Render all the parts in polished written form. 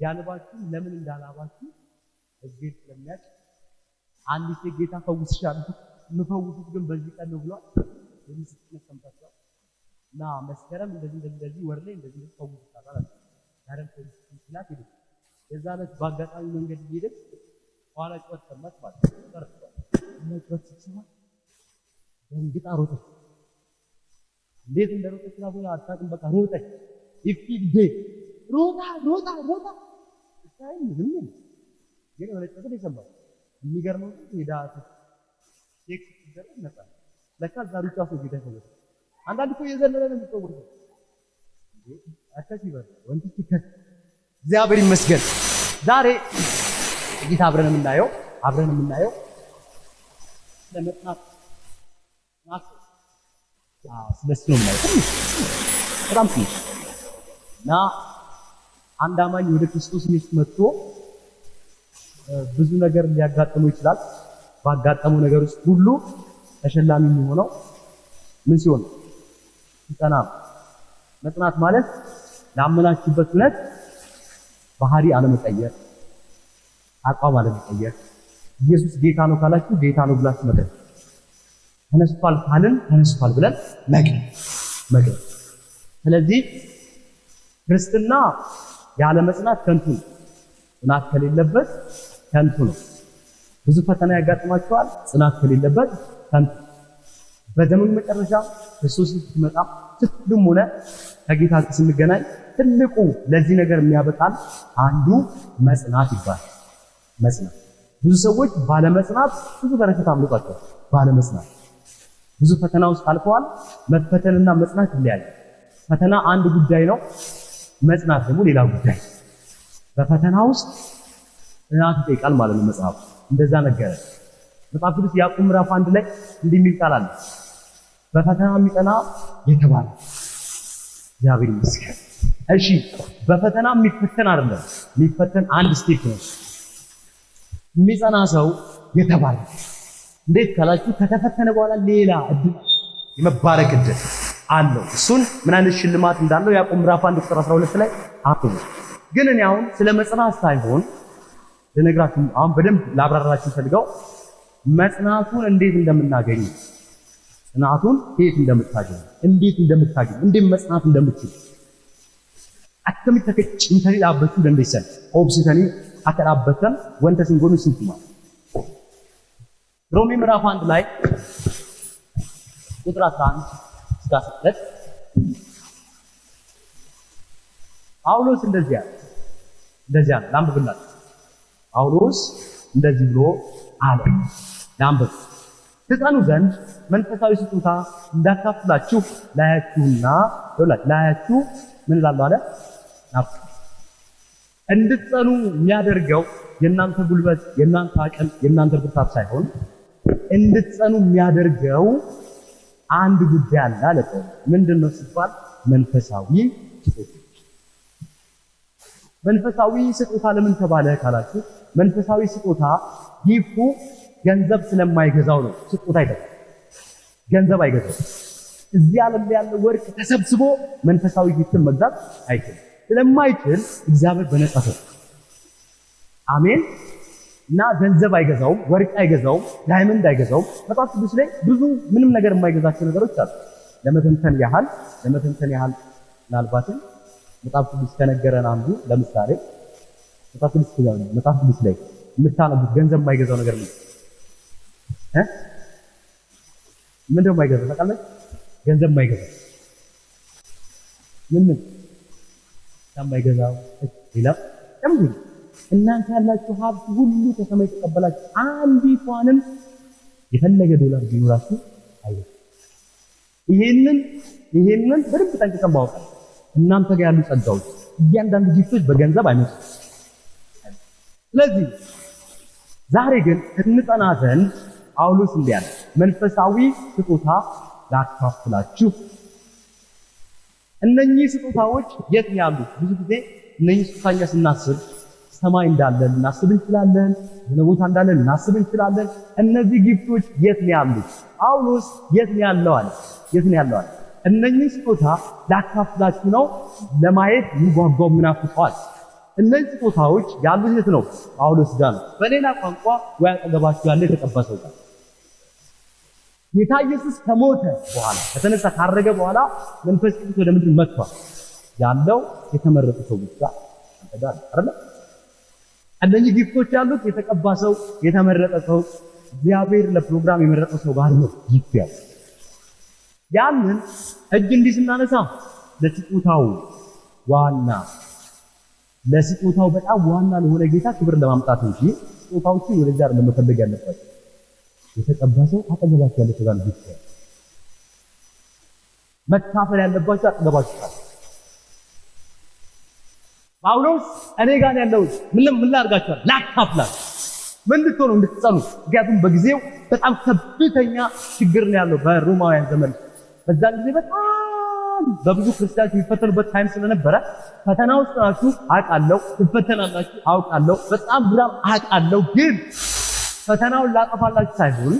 ያልባችሁ ለምን እንዳላባችሁ እግዚአብሔር ስለሚያውቅ አንዲት ጌታ ፈውስሻለሁ ምፈውስሽ ግን በዚህ ቀን ነው ብሏል። የምስክርነት ሰምታችኋል። እና መስከረም እንደዚህ ወር ላይ እንደዚህ ፈውስሻለሁ አለ። ዛሬም ፈውስሽ ይችላል ይል የዛለት ባጋጣሚ መንገድ ይሄደች ኋላ ጮት ሰማች ማለት ነው። ጮት ሲሰማ ደንግጣ ሮጠች። እንዴት እንደሮጠች ነው አታውቅም። በቃ ሮጠች። ይፍይዴ ሮጣ እስታይ ምንም ግን ወለ ጮት ይሰማል። የሚገርመው ሄዳ ቼክ ሲደረግ ነጣ ለካ ዛሬ ጫፉ ቢደረግ አንዳንድ እኮ የዘለለ ነው የሚጠውረው አታሲበር ወንት ትከት እግዚአብሔር ይመስገን። ዛሬ ጌታ አብረን የምናየው ለመጥናት ስለሱ ነው ማለት በጣም ትንሽ እና አንድ አማኝ ወደ ክርስቶስ ኢየሱስ መጥቶ ብዙ ነገር ሊያጋጥመው ይችላል። ባጋጠመው ነገር ውስጥ ሁሉ ተሸላሚ የሚሆነው ምን ሲሆን ሲጸና። መጽናት ማለት ላመናችሁበት እውነት ባህሪ አለመቀየር፣ አቋም አለመቀየር። ኢየሱስ ጌታ ነው ካላችሁ ጌታ ነው ብላችሁ መቀየር፣ ተነስቷል ካልን ተነስቷል ብለን መቀየር። ስለዚህ ክርስትና ያለ መጽናት ከንቱ ነው። ጽናት ከሌለበት ከንቱ ነው። ብዙ ፈተና ያጋጥማችኋል። ጽናት ከሌለበት ከንቱ። በዘመኑ መጨረሻ ክርስቶስ ሲመጣ ስትሉም ሆነ ከጌታ ጋር ስንገናኝ ትልቁ ለዚህ ነገር የሚያበቃን አንዱ መጽናት ይባላል። መጽናት። ብዙ ሰዎች ባለመጽናት ብዙ በረከት አምልጧቸዋል። ባለመጽናት ብዙ ፈተና ውስጥ አልፈዋል። መፈተንና መጽናት ይለያያል። ፈተና አንድ ጉዳይ ነው፣ መጽናት ደግሞ ሌላ ጉዳይ። በፈተና ውስጥ ጽናት ይጠይቃል ማለት ነው። መጽሐፍ እንደዛ ነገረ። መጽሐፍ ቅዱስ ያዕቆብ ምዕራፍ 1 ላይ እንዲህ የሚል ቃል አለ። በፈተና የሚጸና የተባለ እግዚአብሔር ይመስገን። እሺ በፈተና የሚፈተን አይደለም፣ የሚፈተን አንድ ስቴፕ ነው። የሚጸና ሰው የተባለ እንዴት ካላችሁ ከተፈተነ በኋላ ሌላ እድል የመባረክ እድል አለው። እሱን ምን አይነት ሽልማት እንዳለው ያዕቆብ ምዕራፍ 1 ቁጥር 12 ላይ አጥሩ። ግን እኔ አሁን ስለ መጽናት ሳይሆን ለነግራችሁ አሁን በደንብ ላብራራችሁ ፈልገው መጽናቱን እንዴት እንደምናገኝ፣ ጽናቱን እንዴት እንደምታገኝ እንዴት መጽናት እንደምትችል አከሚት ተከጭንተሪ አበቱ ደንደሰን ኦብሲተኒ አከራበተን ወንተ ሲንጎኑ ሲንቱማ ሮሜ ምዕራፍ 1 ላይ ቁጥር 11 እስከ 12 ጳውሎስ እንደዚህ አለ። ላንብብላችሁ። ጳውሎስ እንደዚህ ብሎ አለ። ላንብብ። ትጸኑ ዘንድ መንፈሳዊ ስጦታ እንዳካፍላችሁ ላያችሁ ምን እላለሁ አለ እንድትጸኑ የሚያደርገው የእናንተ ጉልበት፣ የእናንተ አቅም፣ የእናንተ ብርታት ሳይሆን እንድትጸኑ የሚያደርገው አንድ ጉዳይ አለ አለ። ምንድነው ሲባል መንፈሳዊ ስጦታ። መንፈሳዊ ስጦታ ለምን ተባለ ካላችሁ መንፈሳዊ ስጦታ ጊፍቱ ገንዘብ ስለማይገዛው ነው። ስጦታ አይገዛም፣ ገንዘብ አይገዛም። እዚህ ዓለም ላይ ያለው ወርቅ ተሰብስቦ መንፈሳዊ ጊፍትን መግዛት አይችልም። ስለማይችል እግዚአብሔር በነጻ ሰጠ። አሜን። እና ገንዘብ አይገዛውም፣ ወርቅ አይገዛውም፣ ዳይመንድ አይገዛውም። መጽሐፍ ቅዱስ ላይ ብዙ ምንም ነገር የማይገዛቸው ነገሮች አሉ። ለመተንተን ያህል ምናልባትም መጽሐፍ ቅዱስ ከነገረን አንዱ ለምሳሌ መጽሐፍ ቅዱስ ላይ የምታነቡት ገንዘብ የማይገዛው ነገር ምንድነው? የማይገዛው ታውቃለህ? ገንዘብ የማይገዛው ምን የማይገዛው ሌላ ለምን? እናንተ ያላችሁ ሀብት ሁሉ ከሰማይ ተቀበላችሁ አንዲቷንም የፈለገ ዶላር ቢኖራችሁ አይደለም። ይሄንን በደንብ ጠንቅቀን ማወቅ እናንተ ጋር ያሉ ጸጋዎች እያንዳንዱ ጊፍቶች በገንዘብ አይመጡም። ስለዚህ ዛሬ ግን እንጸና ዘንድ ጳውሎስ እንዲህ አለ፣ መንፈሳዊ ስጦታ ላካፍላችሁ። እነኚህ ስጦታዎች የት ነው ያሉት? ብዙ ጊዜ እነኚህ ስጦታኛ ስናስብ ሰማይ እንዳለ ልናስብ እንችላለን፣ የሆነ ቦታ እንዳለ ልናስብ እንችላለን። እነዚህ ጊፍቶች የት ነው ያሉት? ጳውሎስ የት ነው ያለው አለ። እነኚህ ስጦታ ላካፍላችሁ ነው። ለማየት ይጓጓው ምናፍቀዋል። እነዚህ ስጦታዎች ያሉት የት ነው? ጳውሎስ ጋር ነው። በሌላ ቋንቋ ወይ አጠገባችሁ ያለ የተቀባ ሰው ጋር ጌታ ኢየሱስ ከሞተ በኋላ ከተነሳ ካረገ በኋላ መንፈስ ቅዱስ ወደ ምድር መጥቷል ያለው የተመረጠ ሰው ብቻ አንተጋር አይደል? እነዚህ ጊፍቶች ያሉት የተቀባ ሰው የተመረጠ ሰው እግዚአብሔር ለፕሮግራም የመረጠ ሰው ጋር ነው ጊፍት ያለው። ያንን እጅ እንዲህ ስናነሳ ለስጦታው በጣም ዋና ለሆነ ጌታ ክብር ለማምጣት እንጂ ስጦታዎችን ወደዛ ለመፈለግ ያለባቸው የተቀባ ሰው አጠገባችሁ ያለ ሰው ጋር ጊፍት ያለው መካፈል ያለባችሁ አጠገባችሁ ጋር። ጳውሎስ እኔ ጋር ያለው ምን ላድርጋችኋል? ላካፍላችሁ። ምን እንድትሆኑ እንድትጸኑ። ምክንያቱም በጊዜው በጣም ከፍተኛ ችግር ነው ያለው በሮማውያን ዘመን። በዛን ጊዜ በጣም በብዙ ክርስቲያኖች የሚፈተኑበት ታይም ስለነበረ ፈተና ውስጥ ናችሁ አውቃለሁ፣ ትፈተናላችሁ አውቃለሁ፣ በጣም ግራም አውቃለሁ። ግን ፈተናውን ላጠፋላችሁ ሳይሆን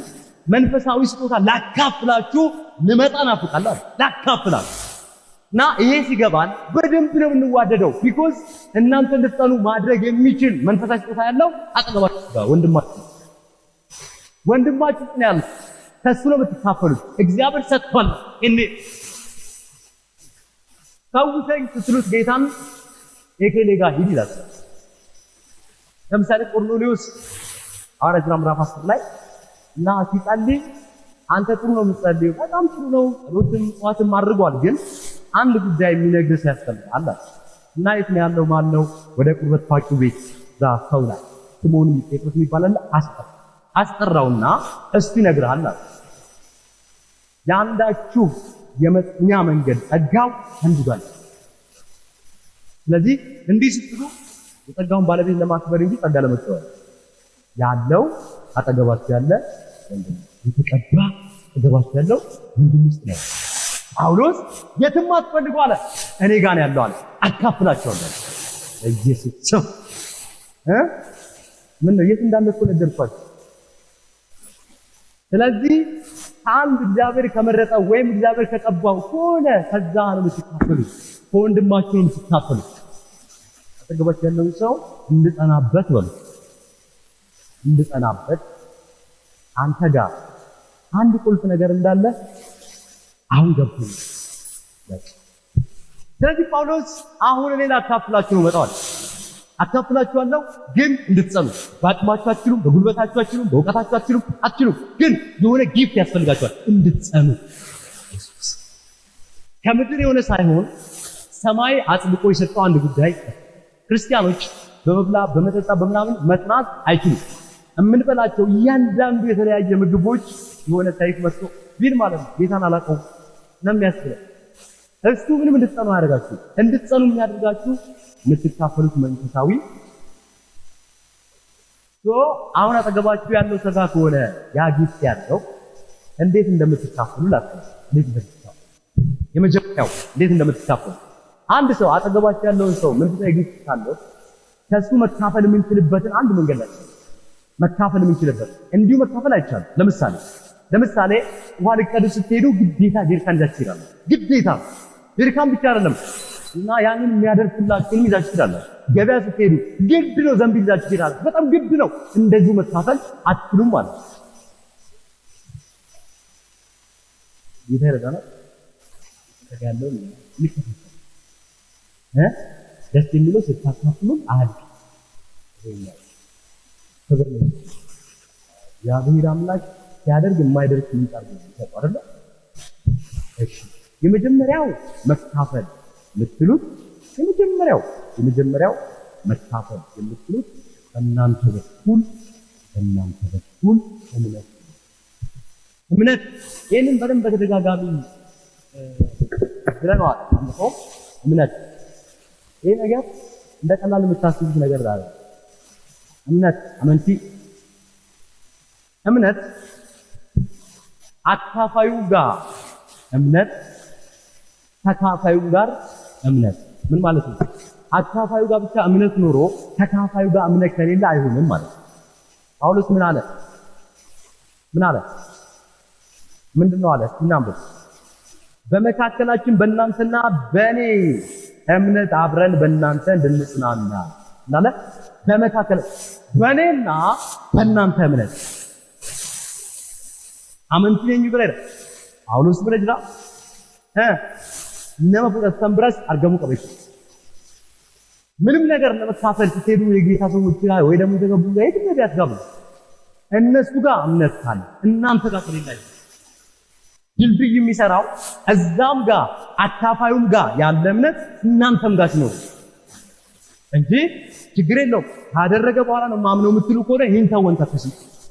መንፈሳዊ ስጦታ ላካፍላችሁ ልመጣ ናፍቃለሁ። ላካፍላችሁ እና ይሄ ሲገባን በደንብ ነው የምንዋደደው። ቢኮዝ እናንተ እንድትጸኑ ማድረግ የሚችል መንፈሳዊ ስጦታ ያለው አጠገባችሁ ጋር ወንድማችሁ ነው ያለው። ከሱ ነው የምትካፈሉት። እግዚአብሔር ሰጥቷል። ፈውሰኝ ስትሉት ጌታን ኤኬሌ ጋር ሂድ ይላል። ለምሳሌ ቆርኔሌዎስ ሐዋርያት ሥራ ምዕራፍ 10 ላይ እና ሲጸልይ አንተ ጥሩ ነው የምትጸልየው፣ በጣም ጥሩ ነው፣ ጸሎትም ጽዋትም አድርጓል፣ ግን አንድ ጉዳይ የሚነግርህ ያስፈልጋል እና የት ነው ያለው? ማን ነው? ወደ ቁርበት ፋቂው ቤት ዛ ሰው ላይ ስምዖን ጴጥሮስ ይባላል። አስጠራውና እስቲ ይነግርሃል አለ። ያንዳችሁ የመጽኛ መንገድ ጸጋው አንዱጋል። ስለዚህ እንዲህ ስትሉ የጸጋውን ባለቤት ለማክበር እንጂ ጸጋ ለመቀበል ያለው አጠገባችሁ ያለ ወንድም የተቀባ አጠገባችሁ ያለው ወንድም ውስጥ ነው። ጳውሎስ የትም አትፈልጉ አለ፣ እኔ ጋር ነው ያለው አለ። አካፍላችኋለሁ ኢየሱስ ስም ምን ነው የት እንዳለ እኮ ነገርኳችሁ። ስለዚህ አንድ እግዚአብሔር ከመረጠው ወይም እግዚአብሔር ከቀባው ከሆነ ከዛ ነው የምትካፈሉት፣ ከወንድማችሁ ነው የምትካፈሉት። አጠገባችሁ ያለውን ሰው እንድጸናበት በሉ፣ እንድጸናበት አንተ ጋር አንድ ቁልፍ ነገር እንዳለ አሁን ገብቶኝ። ስለዚህ ጳውሎስ አሁን እኔ ላካፍላችሁ ነው መጣው። አካፍላችኋለሁ ግን እንድትጸኑ። በአቅማችሁ አትችሉም፣ በጉልበታችሁ አትችሉም፣ በእውቀታችሁ አትችሉም፣ ግን የሆነ ጊፍት ያስፈልጋችኋል እንድትጸኑ። ከምድር የሆነ ሳይሆን ሰማይ አጽድቆ የሰጠው አንድ ጉዳይ ክርስቲያኖች በመብላ በመጠጣ በምናምን መጽናት አይችሉም። የምንበላቸው እያንዳንዱ የተለያየ ምግቦች የሆነ ታሪክ መስሎ ቢል ማለት ነው ጌታን አላውቀው ነው የሚያስብለው። እሱ ምንም እንድትጸኑ ያደርጋችሁ። እንድትጸኑ የሚያደርጋችሁ የምትካፈሉት መንፈሳዊ አሁን አጠገባችሁ ያለው ሰጋ ከሆነ ያ ጊፍት ያለው እንዴት እንደምትካፈሉ ላስቀምጥ። የመጀመሪያው እንዴት እንደምትካፈሉ አንድ ሰው አጠገባችሁ ያለውን ሰው መንፈሳዊ ጊፍት ካለው ከሱ መካፈል የምንችልበትን አንድ መንገድ ላይ መካፈል የምንችልበት እንዲሁ መካፈል አይቻልም። ለምሳሌ ውሃ ልትቀዱ ስትሄዱ ግዴታ ጀሪካን ይዛችሁ ትሄዳላችሁ። ግዴታ ጀሪካን ብቻ አይደለም እና ያንን የሚያደርግላችሁን ይዛችሁ ትሄዳላችሁ። ገበያ ስትሄዱ ግድ ነው ዘንቢል ይዛችሁ ትሄዳላችሁ። በጣም ግድ ነው። እንደዚሁ መካፈል አትችሉም ማለት ነው። ይተረዳና ያለው ደስ የሚለው ስታካፍሉ አለ ክብር ነው። እግዚአብሔር አምላክ ሲያደርግ የማይደርስ ምንጣር ነው አይደል? እሺ የመጀመሪያው መካፈል የምትሉት የመጀመሪያው መካፈል የምትሉት በእናንተ በኩል እምነት ይህንን በደንብ በተደጋጋሚ ብለናል። አንተው እምነት ይሄ ነገር እንደ ቀላል የምታስቡት ነገር አይደለም። እምነት አካፋዩ ጋር እምነት ተካፋዩ ጋር እምነት ምን ማለት ነው? አካፋዩ ጋር ብቻ እምነት ኖሮ ተካፋዩ ጋር እምነት ከሌለ አይሆንም ማለት ነው። ጳውሎስ ምን አለ? ምንድነው አለ? እናንብብ። በመካከላችን በእናንተና በእኔ እምነት አብረን በእናንተ እንድንጽናና እንዳለ በመካከል በእኔና በእናንተ እምነት አመንቲ ነኝ ብለህ ጳውሎስ ብለጅራ ነመ ፍቅረት ተንብረስ አርገሙ ቀበሽ ምንም ነገር ለመካፈል ስትሄዱ የጌታ ሰዎች ላይ ወይ ደግሞ ተገቡ ጋር የት ነው ያስጋቡ እነሱ ጋር እምነት ካለ እናንተ ጋር ከሌላችሁ ድልድይ የሚሰራው እዛም ጋር አካፋዩም ጋር ያለ እምነት እናንተም ጋር ሲኖር እንጂ ችግር የለውም ካደረገ በኋላ ነው ማምነው የምትሉ ከሆነ ይህን ተወን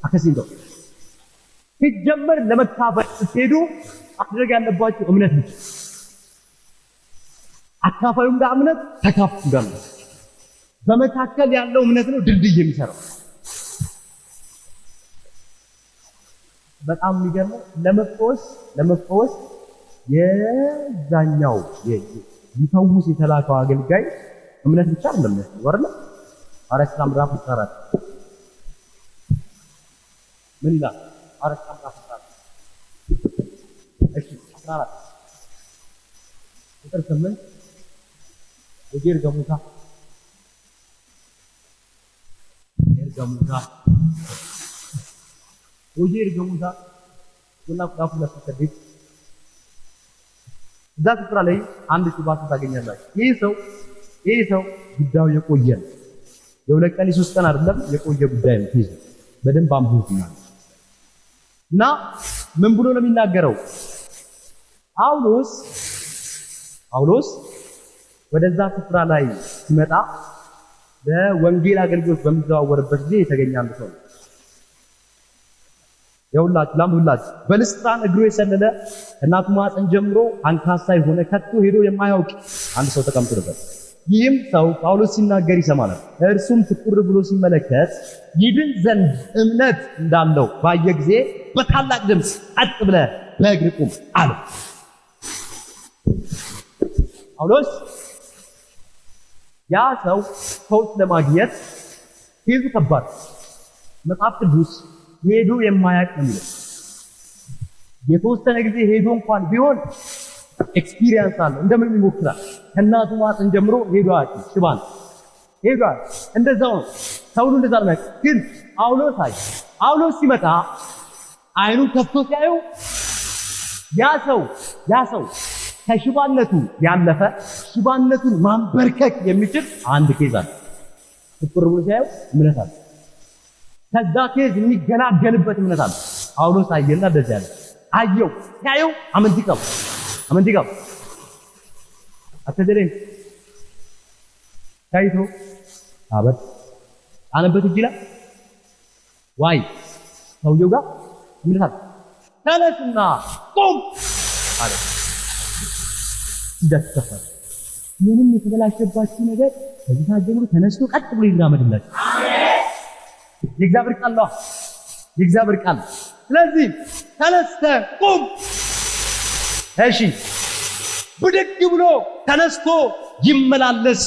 አከሲንዶ ሲጀመር ለመካፈል ስትሄዱ ማድረግ ያለባችሁ እምነት ነው። አካፋዩም ጋር እምነት ተካፋዩም ጋር እምነት በመካከል ያለው እምነት ነው ድልድይ የሚሰራው። በጣም የሚገርመው ለመፈወስ የዛኛው ይፈውስ የተላከው አገልጋይ እምነት ብቻ አይደለም ወርለ አረስታ ምዕራፍ 14 ምን ይላል? አረስታ ምዕራፍ 14 እሺ 14 ቁጥር 8 ወጀር ገሙታ ወላ ቁጣፉ ለተከደች እዛ ስፍራ ላይ አንድ ጭባት ታገኛላችሁ። ይህ ሰው ጉዳዩ የቆየ ነው። የሁለት ቀን የሶስት ቀን አይደለም፣ የቆየ ጉዳይ ነው። ይሄ በደንብ አንብቡት እና ምን ብሎ ነው የሚናገረው? ጳውሎስ ወደዛ ስፍራ ላይ ሲመጣ በወንጌል አገልግሎት በሚዘዋወርበት ጊዜ የተገኘ አንድ ሰው ነው። የሁላችሁ በልስጥራን እግሩ የሰለለ እናቱ ማህፀን ጀምሮ አንካሳ የሆነ ከቶ ሄዶ የማያውቅ አንድ ሰው ተቀምጦ ነበር። ይህም ሰው ጳውሎስ ሲናገር ይሰማል። እርሱም ትኩር ብሎ ሲመለከት ይድን ዘንድ እምነት እንዳለው ባየ ጊዜ በታላቅ ድምፅ ቀጥ ብለህ በእግር ቁም አለ። ጳውሎስ ያ ሰው ፈውስ ለማግኘት ሄዱ ከባድ መጽሐፍ ቅዱስ ሄዶ የማያውቅ ነው የሚለው። የተወሰነ ጊዜ ሄዶ እንኳን ቢሆን ኤክስፒሪየንስ አለው እንደምን ይሞክራል። ከእናቱ ማህፀን ጀምሮ ሄዶ አያውቅም። ሽባን ሄዷል። እንደዛው ነው ሰውሉ እንደዛ ነው። ግን ጳውሎስ ሲመጣ አይኑን ከፍቶ ሲያዩ ያ ሰው ከሽባነቱ ያለፈ ሽባነቱን ማንበርከክ የሚችል አንድ ኬዝ አለ። ትኩር ብሎ ሲያዩ እምነት አለ። ከዛ ኬዝ የሚገላገልበት እምነት አለ። ጳውሎስ አየና እንደዚህ ያለ አየው ሲያየው አመንቲቀው አተደረኝ ታይቶ አበት አነበት ይችላል ዋይ ሰውየው ጋር እምነት አለ። ተነስና ቁም አለ። ይደስተፋል። ምንም የተበላሸባችሁ ነገር ከዚህ ጀምሮ ተነስቶ ቀጥ ብሎ ይራመድላችሁ። የእግዚአብሔር ቃል። ስለዚህ ተነስተህ ቁም። እሺ ብድግ ብሎ ተነስቶ ይመላለስ።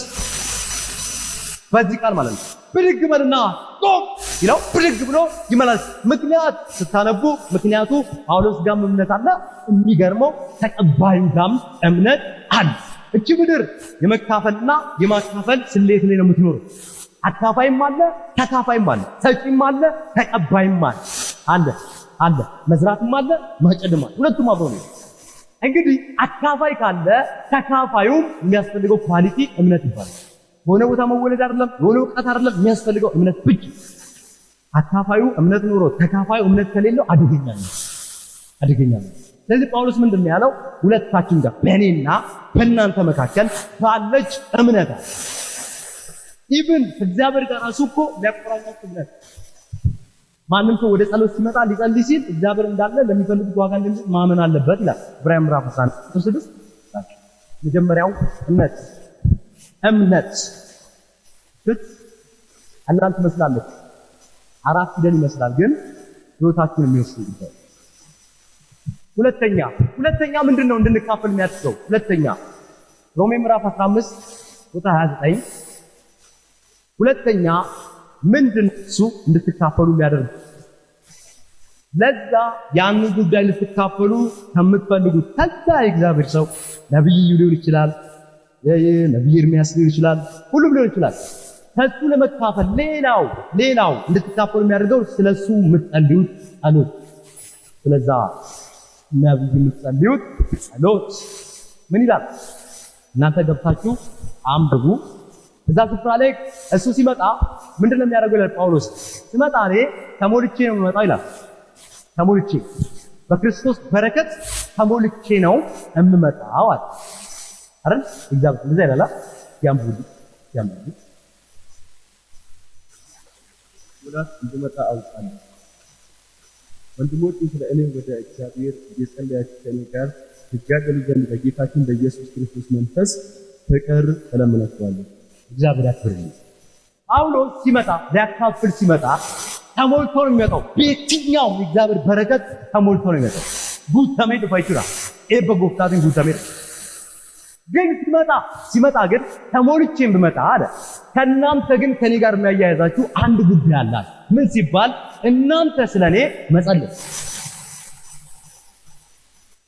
በዚህ ቃል ማለት ነው። ብድግ በልና ቁም ይለው ብድግ ብሎ ይመላለስ። ምክንያት ስታነቡ ምክንያቱ ጳውሎስ ጋር እምነት አለ። የሚገርመው ተቀባዩ ጋር እምነት አለ። እቺ ምድር የመካፈልና የማካፈል ስሌት ላይ ነው የምትኖረው። አካፋይም አለ፣ ተካፋይም አለ፣ ሰጪም አለ፣ ተቀባይም አለ። መዝራትም አለ፣ ማጨድም አለ። ሁለቱም አብረው ነው። እንግዲህ አካፋይ ካለ ተካፋዩም የሚያስፈልገው ኳሊቲ እምነት ይባላል። በሆነ ቦታ መወለድ አይደለም፣ የሆነ ዕውቀት አይደለም፣ የሚያስፈልገው እምነት ብቻ። አካፋዩ እምነት ኖሮ ተካፋዩ እምነት ከሌለው አደገኛ ነው። ስለዚህ ጳውሎስ ምንድነው ያለው? ሁለታችን ጋር በእኔና በእናንተ መካከል ባለች እምነት አለ። ኢቭን እግዚአብሔር ጋር ራሱ እኮ ለቆራኛው እምነት ማንም ሰው ወደ ጸሎት ሲመጣ ሊጸልይ ሲል እግዚአብሔር እንዳለ ለሚፈልጉት ዋጋ እንደሚሰጥ ማመን አለበት ይላል ዕብራውያን ምዕራፍ 11:6። መጀመሪያው እምነት እናንተ መስላለች አራት ፊደል ይመስላል፣ ግን ህይወታችንን የሚወስድ ጉዳይ። ሁለተኛ ምንድነው እንድንካፈል የሚያስችለው? ሁለተኛ ሮሜ ምዕራፍ 15 ቁጥር 29 ሁለተኛ ምንድነው እሱ እንድትካፈሉ የሚያደርግ? ለዛ ያንን ጉዳይ ልትካፈሉ ከምትፈልጉት ከዛ የእግዚአብሔር ሰው ነብይ ሊሆን ይችላል፣ ነብይ ኤርምያስ ሊሆን ይችላል፣ ሁሉም ሊሆን ይችላል። ከሱ ለመካፈል ሌላው እንድትካፈሉ የሚያደርገው ስለሱ የምትጸልዩት ጸሎት፣ ስለዛ ነብይ የምትጸልዩት ጸሎት ምን ይላል? እናንተ ገብታችሁ አንብቡ። እዛ ስፍራ ላይ እሱ ሲመጣ ምንድነው የሚያደርገው ይላል ጳውሎስ። ሲመጣ እኔ ተሞልቼ ነው የምመጣው ይላል። ተሞልቼ በክርስቶስ በረከት ተሞልቼ ነው የምመጣው አለ አይደል? እግዚአብሔር እንደዛ ይላል። ያምቡልኝ ሙላት እንድመጣ አውቃለሁ። ወንድሞች ስለ እኔ ወደ እግዚአብሔር እየጸለያችሁ ከእኔ ጋር ትጋደሉ ዘንድ በጌታችን በኢየሱስ ክርስቶስ መንፈስ ፍቅር እለምናችኋለሁ። እግዚአብሔር ያክብርልኝ። ጳውሎስ ሲመጣ ሊያካፍል ሲመጣ ተሞልቶ ነው የሚመጣው። በየትኛው የእግዚአብሔር በረከት ተሞልቶ ነው የሚመጣው። ጉተሜ ድፋይቱራ ኤበጎፍታትን ጉተሜ ግን ሲመጣ ግን ተሞልቼም ብመጣ አለ። ከእናንተ ግን ከኔ ጋር የሚያያይዛችሁ አንድ ጉዳይ አለ። ምን ሲባል እናንተ ስለኔ መጸለይ።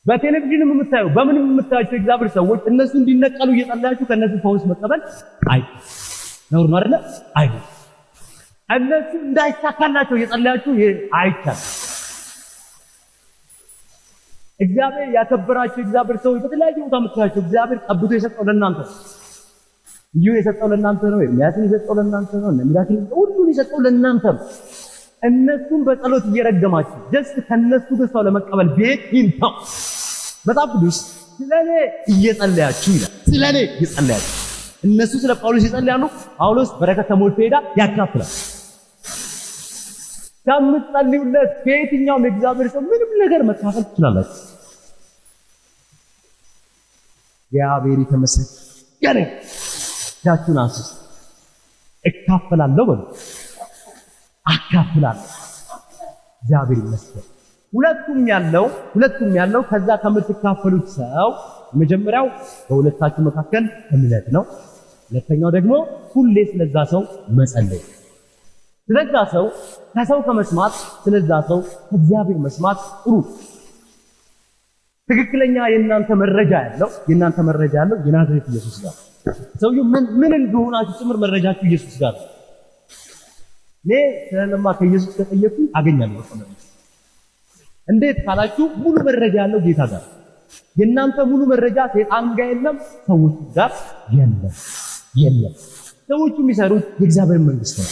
በቴሌቪዥንም የምታዩ በምንም የምታዩቸው እግዚአብሔር ሰዎች እነሱ እንዲነቀሉ እየጸለያችሁ ከነሱ ፈውስ መቀበል ነውር ነው አይደለ? እነሱ እንዳይሳካላቸው እየጸለያችሁ አይቻልም። እግዚአብሔር ያከበራቸው እግዚአብሔር ሰዎች በተለያየ ቦታ የምታያቸው እግዚአብሔር ቀብቶ የሰጠው ለእናንተ ነው። ኢዩን የሰጠው ለእናንተ ነው። ኤርምያስን የሰጠው ለእናንተ ነው። ሚራክል ሁሉን የሰጠው ለእናንተ ነው። እነሱን በጸሎት እየረገማችሁ ጀስት ከነሱ ገዝታው ለመቀበል ቤት ይንታው በጣም ቅዱስ ስለኔ እየጸለያችሁ ይላል። ስለኔ እየጸለያችሁ እነሱ ስለ ጳውሎስ ይጸልያሉ። ጳውሎስ በረከት ተሞልቶ ሄዳ ያካፍላል። ከምትጸልዩለት ከየትኛውም የእግዚአብሔር ሰው ምንም ነገር መካፈል ትችላላችሁ። እግዚአብሔር የተመሰገነ እጃችሁን አንሱ። እካፈላለሁ በሉ። አካፍላለሁ። እግዚአብሔር ይመስገን። ሁለቱም ያለው ከዛ ከምትካፈሉት ሰው መጀመሪያው በሁለታችሁ መካከል እምነት ነው። ሁለተኛው ደግሞ ሁሌ ስለዛ ሰው መጸለይ። ስለዛ ሰው ከሰው ከመስማት ስለዛ ሰው ከእግዚአብሔር መስማት ጥሩ። ትክክለኛ የእናንተ መረጃ ያለው የናዝሬቱ ኢየሱስ ጋር ሰውየው ምን እንደሆናችሁ ጭምር መረጃችሁ ኢየሱስ ጋር ነው። እኔ ስለማ ከኢየሱስ ከጠየቁ አገኛለሁ። እንዴት ካላችሁ ሙሉ መረጃ ያለው ጌታ ጋር። የእናንተ ሙሉ መረጃ ሰይጣን ጋር የለም፣ ሰዎች ጋር የለም። ሰዎቹ የሚሰሩት የእግዚአብሔር መንግስት ነው።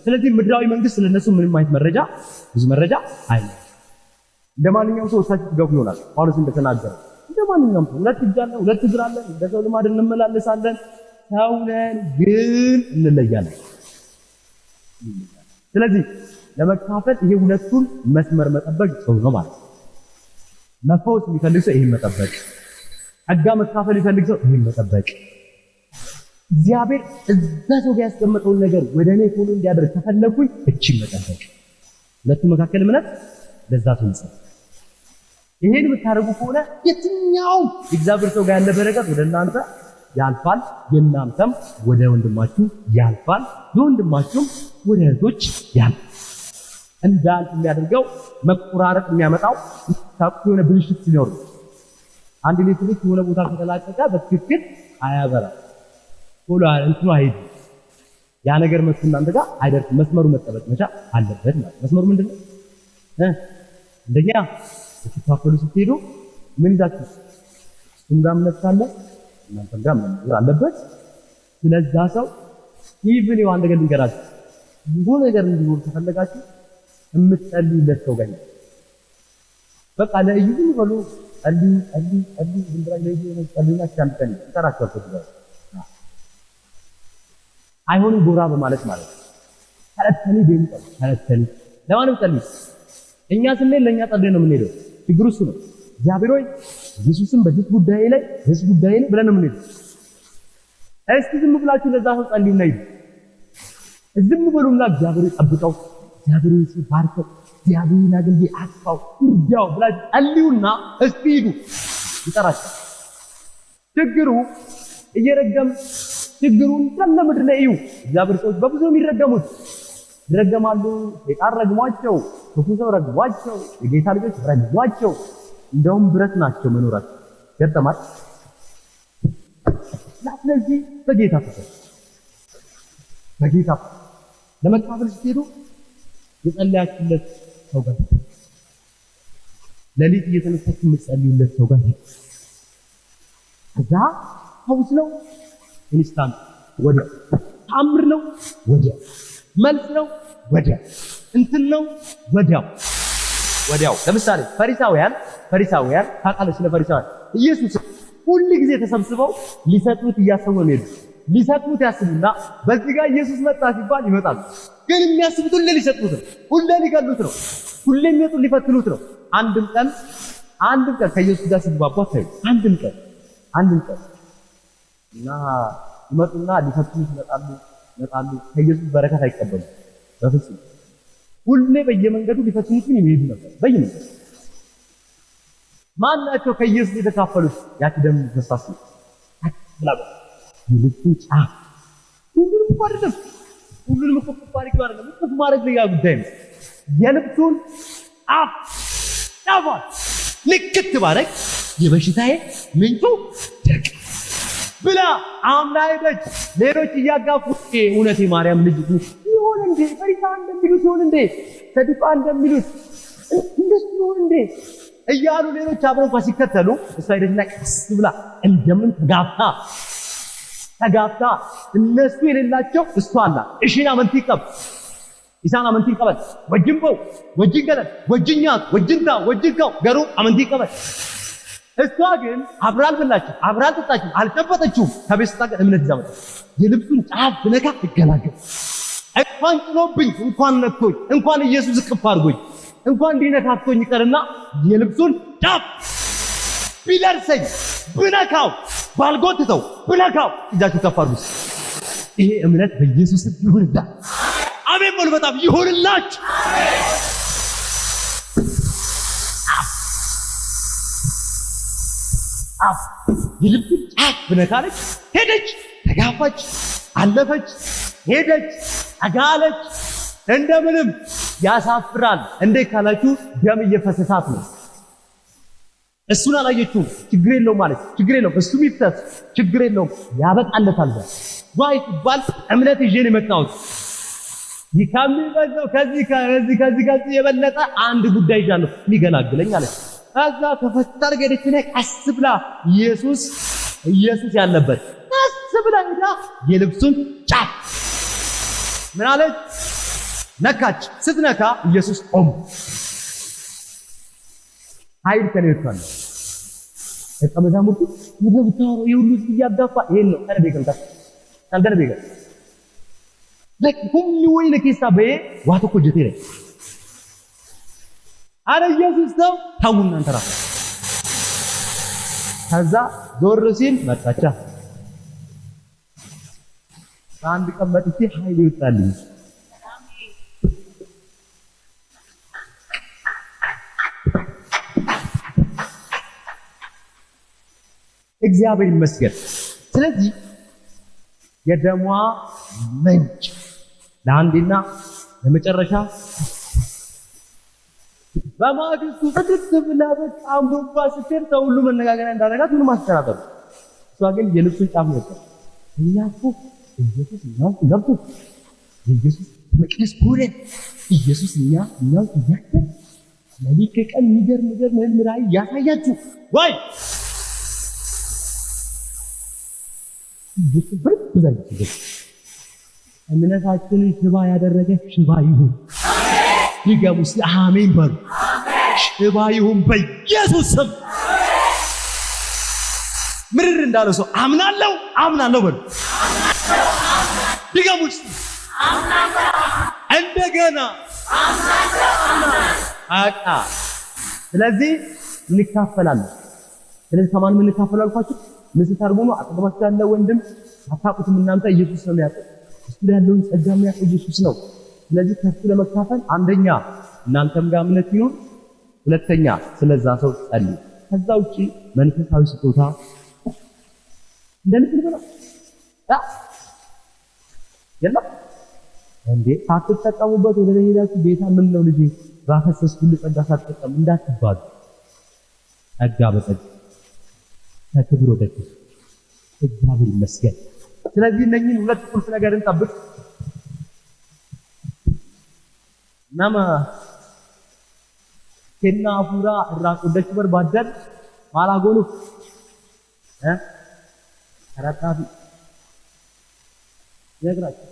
ስለዚህ ምድራዊ መንግስት ስለነሱ ምንም አይነት መረጃ ብዙ መረጃ አይደለም። እንደማንኛውም ሰው እሳቸው ትገቡ ይሆናል። ጳውሎስ እንደተናገረ እንደማንኛውም ሰው ሁለት እጅ አለን፣ ሁለት እግር አለን፣ እንደ ሰው ልማድ እንመላለሳለን፣ ሰው ነን ግን እንለያለን። ስለዚህ ለመካፈል ይሄ ሁለቱን መስመር መጠበቅ ጥሩ ነው ማለት ነው። መፈወስ የሚፈልግ ሰው ይሄን መጠበቅ፣ ጸጋ መካፈል የሚፈልግ ሰው ይሄን መጠበቅ፣ እግዚአብሔር እዛ ሰው ጋር ያስቀመጠውን ነገር ወደ እኔ ፎሎ እንዲያደርግ ከፈለኩኝ እቺን መጠበቅ። ሁለቱ መካከል እምነት ለዛ ሰው ይጸል። ይሄን የምታደርጉ ከሆነ የትኛው እግዚአብሔር ሰው ጋር ያለ በረከት ወደ እናንተ ያልፋል፣ የእናንተም ወደ ወንድማችሁ ያልፋል፣ የወንድማችሁም ወደ እህቶች ያልፋል። እንዳል የሚያደርገው መቆራረጥ የሚያመጣው ታቁ የሆነ ብልሽት ሲኖር አንድ ኤሌክትሪክ የሆነ ቦታ ከተላቀቀ በትክክል አያበራም። ቶሎ እንትኑ አይሄድም። ያ ነገር መጥቶ እናንተ ጋር አይደርስም። መስመሩ መጠበቅ መቻል አለበት ማለት። መስመሩ ምንድነው? እንደኛ ስትካፈሉ ስትሄዱ ምን ይዛችሁ እሱም ጋር መነሳለ እናንተም ጋር መኖር አለበት። ስለዛ ሰው ኢቭን ይው አንድ ነገር ልንገራችሁ፣ ብዙ ነገር እንዲኖር ከፈለጋችሁ የምትጸልዩለት ሰው ጋር በቃ ለእዩ ብሎ ጸልዩ ዝምብላ ለእዩ ነው ጸልዩና ሲያምጠን ይጠራከርኩት ነው አይሆንም። ጎራ በማለት ማለት ተለተኒ ደምጠው ተለተኒ ለማንም ጸልዩ። እኛ ስንል ለኛ ጸልይ ነው የምንሄደው። ችግሩ እሱ ነው። እግዚአብሔር ሆይ ኢየሱስን በዚህ ጉዳይ ላይ ብለን ነው የምንሄደው። እስቲ ዝም ብላችሁ ለዛ ሰው ጸልዩና ሂዱ። ዝም ብሉና እግዚአብሔር ይጠብቀው፣ እግዚአብሔር ይባርከው፣ እግዚአብሔር ያግልይ አስፋው ይርዳው ብላችሁ ጸልዩና እስቲ ሂዱ። ይጠራችሁ። ችግሩን ከምድር ላይ እዩ። እግዚአብሔር ሰዎች በብዙ የሚረገሙት ይረገማሉ። ሰይጣን ረግሟቸው፣ ክፉ ሰው ረግሟቸው፣ የጌታ ልጆች ረግሟቸው፣ እንደውም ብረት ናቸው መኖራቸው ገጠማት። ስለዚህ በጌታ ፍቅር በጌታ ለመካፈል ስትሄዱ የጸለያችሁለት ሰው ጋር ሌሊት እየተነሳችሁ የምትጸልዩለት ሰው ጋር ከዛ ፈውስ ነው ኢንስታንት ወዲያ፣ ታምር ነው ወዲያ፣ መልስ ነው ወዲያ፣ እንትን ነው ወዲያው። ለምሳሌ ፈሪሳውያን ታውቃለህ፣ ስለ ፈሪሳውያን ኢየሱስ ሁሉ ጊዜ ተሰብስበው ሊሰጡት እያሰቡ ነው ሄዱ። ሊሰጡት ያስቡና በዚህ ጋር ኢየሱስ መጣ ሲባል ይመጣል። ግን የሚያስቡት ሁሉ ሊሰጡት ነው፣ ሁሉ ሊገሉት ነው፣ ሁሉ የሚወጡ ሊፈትኑት ነው። አንድም ቀን ከኢየሱስ ጋር ሲግባቡ አታዩ። አንድም ቀን እና ይመጡና ሊፈትኑት ይመጣሉ። ከኢየሱስ በረከት አይቀበሉ በፍጹም። ሁሌ በየመንገዱ ሊፈትኑት ይሄዱ ነበር። በየመንገዱ ማናቸው ከኢየሱስ የተካፈሉት? ያቺ ደም ፈሳሽ አጥላባ የልብሱን ጫፍ ሁሉንም እኮ አይደለም፣ ሁሉንም እኮ ቁፋሪክ አይደለም፣ እሱ ማድረግ ሌላ ጉዳይ ነው። የልብሱን ጫፏን ንክት ባረግ የበሽታዬ ምንጩ ደቅ ብላ አምና ሄደች። ሌሎች እያጋፉ እውነቴ ማርያም ልጅ ይሆን እንዴ? ፈሪሳ እንደሚሉት ይሆን እንዴ? ሰዱቃ እንደሚሉት እንደሱ ይሆን እንዴ እያሉ ሌሎች አብረው ሲከተሉ እሷ ሄደችና ቀስ ብላ እንደምን ተጋፍታ እነሱ የሌላቸው እሷ አላት። እሺና አመንቲ ቀበል ወጅንበው ወጅንገለ ወጅኛት ወጅንታ ወጅንካው ገሩ አመንቲ ቀበል። እሷ ግን አብራ አልበላችም፣ አብራ አልጠጣችም፣ አልጨበጠችውም። ከቤት ስታገ እምነት ይዛመጣ የልብሱን ጫፍ ብነካ ይገላገል። እንኳን ጭኖብኝ እንኳን ነክቶኝ እንኳን ኢየሱስ እቅፍ አድርጎኝ እንኳን እንዲነካቶኝ ይቀርና የልብሱን ጫፍ ቢደርሰኝ ብነካው ባልጎትተው ብነካው እጃችሁ ከፍ አድርጉ። ይሄ እምነት በኢየሱስ ይሁንዳ። አሜን በሉ። በጣም ይሁንላችሁ። የልብሱን ጫፍ ብነካለች፣ ሄደች፣ ተጋፋች፣ አለፈች፣ ሄደች፣ ተጋለች። እንደምንም ያሳፍራል። እንዴት ካላችሁ ደም እየፈሰሳት ነው። እሱን አላየችውም። ችግር የለውም ማለት ችግር የለውም። እሱ ይፍሰስ ችግር የለውም፣ ያበቃለታል። ዋይ ሲባል እምነት ይዤ ነው የመጣሁት። ከሚበዛው ከዚህ የበለጠ አንድ ጉዳይ ይዣለሁ የሚገላግለኝ አለች። ከዛ ተፈታር ገደች ነው ቀስ ብላ ኢየሱስ ያለበት ቀስ ብላ ሄዳ የልብሱን ጫፍ ምን አለች? ነካች። ስትነካ ኢየሱስ ቆም። ኃይል ከሌቷል። ተቀመዛሙት ይደብታው የሁሉ ሲያጋፋ ይሄን ነው ተረበከም ታልደረበከ ለኩም ወይ ለኪሳበ ዋቶ ኮጀቴ ነው አረ ኢየሱስ ነው ታውና አንተራ ከዛ ዞር ሲል መጣቻ። አንድ ቀን መጥቼ ኃይል ይወጣልኝ። እግዚአብሔር ይመስገን። ስለዚህ የደሟ ምንጭ ለአንዴና ለመጨረሻ በማግስቱ ፍትት ብላ በጣም ቦባ ስትል ተሁሉ መነጋገሪያ እንዳደረጋት ምንም አስተራጠሩ። እሷ ግን የልብሱን ጫፍ ነበር። እኛ እኮ ኢየሱስ ነው ገብቶ ኢየሱስ መቅደስ ሆነ ኢየሱስ እኛው እያለ ለሊት ቀን የሚገርም ህልም ራእይ ያሳያችሁ ወይ እምነታችንን ሽባ ያደረገ ሽባ ይሁን። ይገቡ እስቲ አሜን በሉ። ሽባ ይሁን በኢየሱስ ስም። ምርር እንዳለ ሰው አምናለሁ በሉ። ይገቡ እስቲ እንደገና አቃ። ስለዚህ እንካፈላለን። ስለዚህ ከማን ምን እንካፈላለን አልኳችሁ? ምስል ታርጉሙ አጠገባችሁ ያለ ወንድም አታውቁትም እናንተ ኢየሱስ ነው የሚያውቀው። እሱ ያለውን ጸጋ የሚያውቀው ኢየሱስ ነው። ስለዚህ ከሱ ለመካፈል አንደኛ እናንተም ጋር እምነት ይኑር፣ ሁለተኛ ስለዛ ሰው ጸልዩ። ከዛ ውጪ መንፈሳዊ ስጦታ እንደልብ ነው የለም እንዴ? ሳትጠቀሙበት ወደ ሌላችሁ ቤታ ምን ነው ልጅ ባፈሰስ ሁሉ ጸጋ ሳትጠቀሙ እንዳትባሉ። ጸጋ በጸጋ ከክብር ወደ ክብር እግዚአብሔር ይመስገን። ስለዚህ እነኚህን ሁለት ቁልፍ ነገርን ጠብቅ። nama kennaa hafuuraa irraa qoddachuu barbaadan maal haa goonu? Kadhadhaa fi nagiraችሁ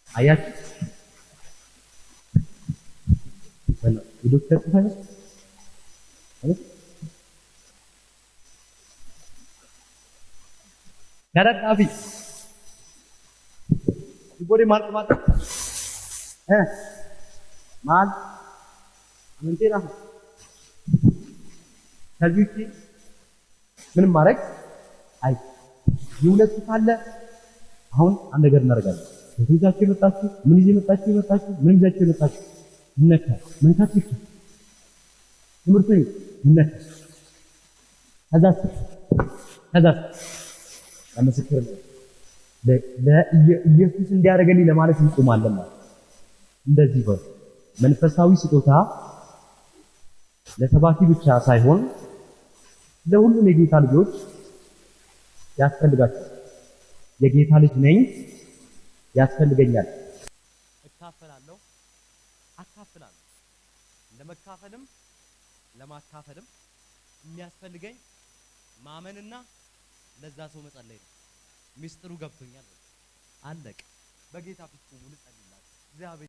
አያችሁ የዶክተር ጽፈት kadhadhaa fi Iboori maal qabaata? Maal? Amanteedhaaf ከዚህ ውጪ ምንም ማድረግ አይ የሁለቱ ካለ አሁን አንድ ነገር እናደርጋለን። ይዛችሁ የመጣችሁ ምን ይዛችሁ የመጣችሁ ይነካል። መንካት ይችላል። ትምህርቱ ይነካል። ከዛስ ለምስክር ለኢየሱስ እንዲያደርግልኝ ለማለት እንቆማለን ማለት እንደዚህ ነው። መንፈሳዊ ስጦታ ለሰባኪ ብቻ ሳይሆን ለሁሉም የጌታ ልጆች ያስፈልጋቸዋል። የጌታ ልጅ ነኝ ያስፈልገኛል። እካፈላለሁ፣ አካፍላለሁ። ለመካፈልም ለማካፈልም የሚያስፈልገኝ ማመንና ለዛ ሰው መጸለይ ነው። ሚስጥሩ ገብቶኛል። አለቀ። በጌታ ፊት ቆሙ ልጸልይላችሁ። እግዚአብሔር